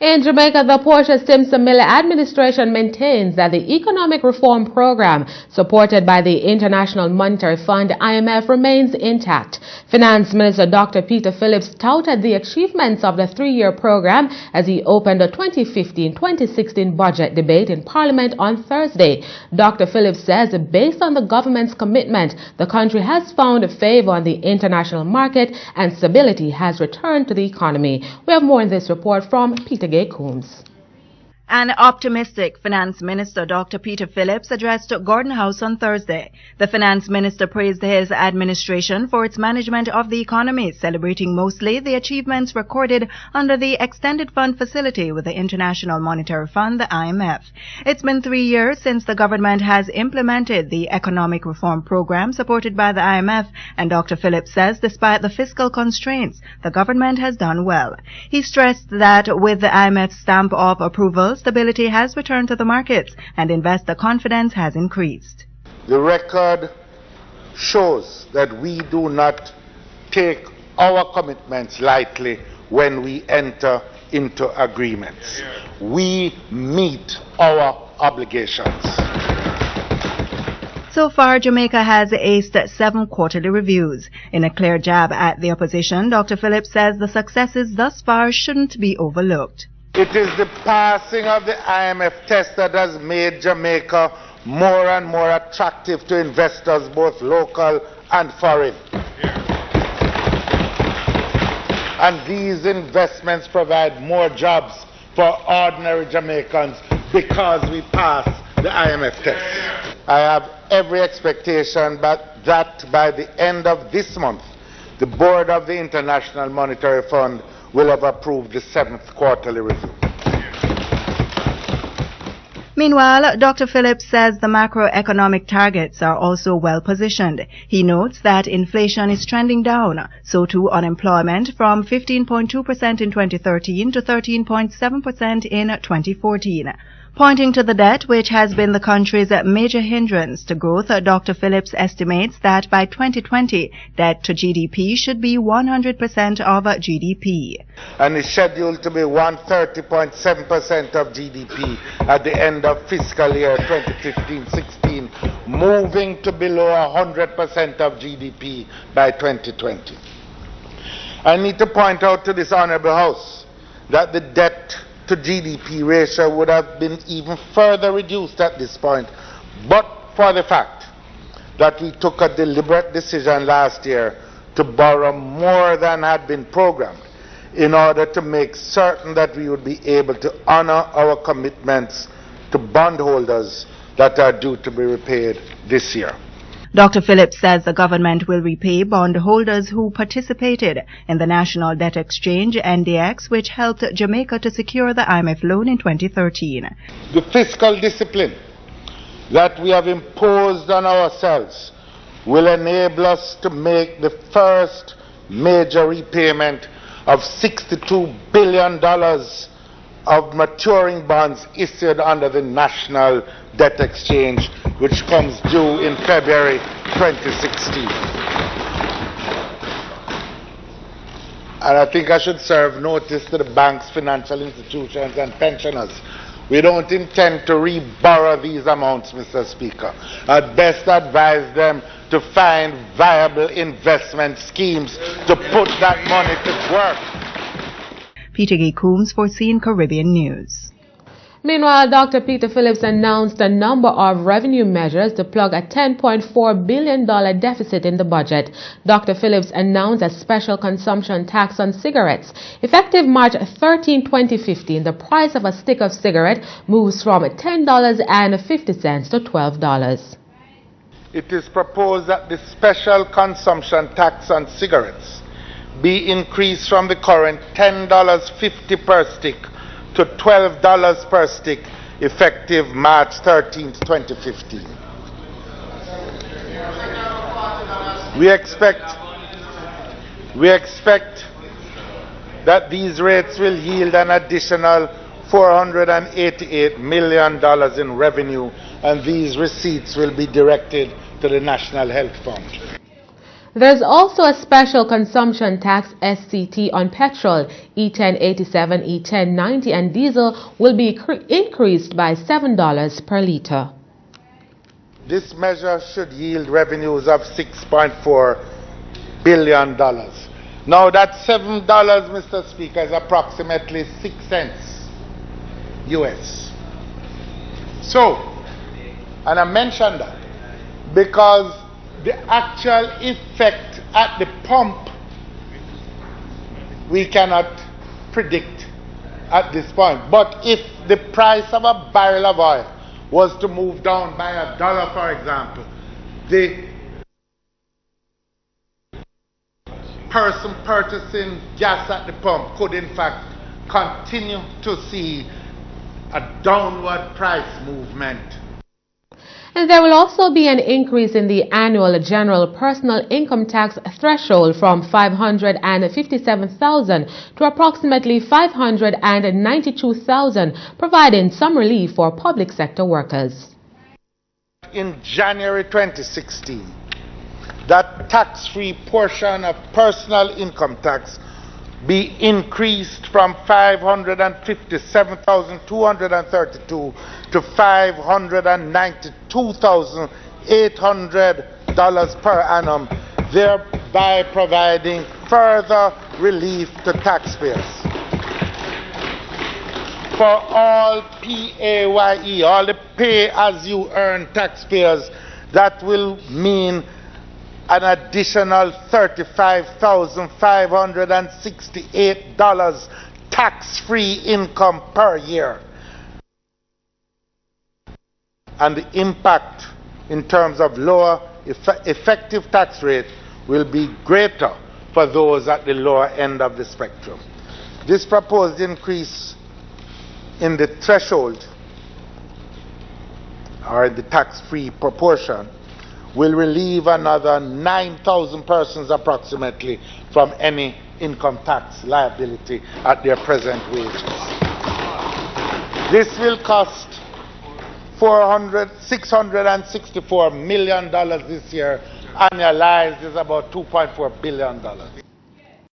In Jamaica, the Portia Simpson Miller administration maintains that the economic reform program supported by the International Monetary Fund (IMF) remains intact. Finance Minister Dr. Peter Phillips touted the achievements of the three-year program as he opened the 2015-2016 budget debate in Parliament on Thursday. Dr. Phillips says based on the government's commitment, the country has found favor on the international market and stability has returned to the economy. We have more in this report from Peter Coombs. An optimistic Finance Minister Dr. Peter Phillips addressed Gordon House on Thursday. The Finance Minister praised his administration for its management of the economy, celebrating mostly the achievements recorded under the Extended Fund Facility with the International Monetary Fund, the IMF. It's been 3 years since the government has implemented the economic reform program supported by the IMF, and Dr. Phillips says despite the fiscal constraints, the government has done well. He stressed that with the IMF's stamp of approval, stability has returned to the markets and investor confidence has increased. The record shows that we do not take our commitments lightly when we enter into agreements. We meet our obligations. So far, Jamaica has aced 7 quarterly reviews. In a clear jab at the opposition, Dr. Phillips says the successes thus far shouldn't be overlooked. It is the passing of the IMF test that has made Jamaica more and more attractive to investors, both local and foreign. And these investments provide more jobs for ordinary Jamaicans because we passed the IMF test. I have every expectation that by the end of this month, the board of the International Monetary Fund will have approved the 7th quarterly review. Meanwhile, Dr. Phillips says the macroeconomic targets are also well positioned. He notes that inflation is trending down, so too unemployment from 15.2% in 2013 to 13.7% in 2014. Pointing to the debt, which has been the country's major hindrance to growth, Dr. Phillips estimates that by 2020, debt to GDP should be 100% of GDP. And is scheduled to be 130.7% of GDP at the end of fiscal year 2015-16, moving to below 100% of GDP by 2020. I need to point out to this Honorable House that the debt to GDP ratio would have been even further reduced at this point, but for the fact that we took a deliberate decision last year to borrow more than had been programmed in order to make certain that we would be able to honor our commitments to bondholders that are due to be repaid this year. Dr. Phillips says the government will repay bondholders who participated in the National Debt Exchange (NDX), which helped Jamaica to secure the IMF loan in 2013. The fiscal discipline that we have imposed on ourselves will enable us to make the first major repayment of $62 billion of maturing bonds issued under the National Debt Exchange, which comes due in February 2016. And I think I should serve notice to the banks, financial institutions and pensioners. We don't intend to re-borrow these amounts, Mr. Speaker. I'd best advise them to find viable investment schemes to put that money to work. Peter Coombs for CEEN Caribbean News. Meanwhile, Dr. Peter Phillips announced a number of revenue measures to plug a $10.4 billion deficit in the budget. Dr. Phillips announced a special consumption tax on cigarettes. Effective March 13, 2015, the price of a stick of cigarette moves from $10.50 to $12. It is proposed that the special consumption tax on cigarettes be increased from the current $10.50 per stick to $12 per stick, effective March 13, 2015. We expect that these rates will yield an additional $488 million in revenue, and these receipts will be directed to the National Health Fund. There's also a special consumption tax SCT on petrol. E1087, E1090 and diesel will be increased by $7 per litre. This measure should yield revenues of $6.4 billion. Now that $7, Mr. Speaker, is approximately 6 cents US. So, and I mentioned that because the actual effect at the pump we cannot predict at this point. But if the price of a barrel of oil was to move down by $1, for example, the person purchasing gas at the pump could in fact continue to see a downward price movement. And there will also be an increase in the annual general personal income tax threshold from $557,000 to approximately $592,000, providing some relief for public sector workers. In January 2016, that tax-free portion of personal income tax be increased from $557,232 to $592,800 per annum, thereby providing further relief to taxpayers. For all PAYE, all the pay-as-you-earn taxpayers, that will mean an additional $35,568 tax-free income per year. And the impact in terms of lower effective tax rate will be greater for those at the lower end of the spectrum. This proposed increase in the threshold or the tax-free proportion will relieve another 9,000 persons approximately from any income tax liability at their present wages. This will cost $664 million this year. Annualized is about $2.4 billion.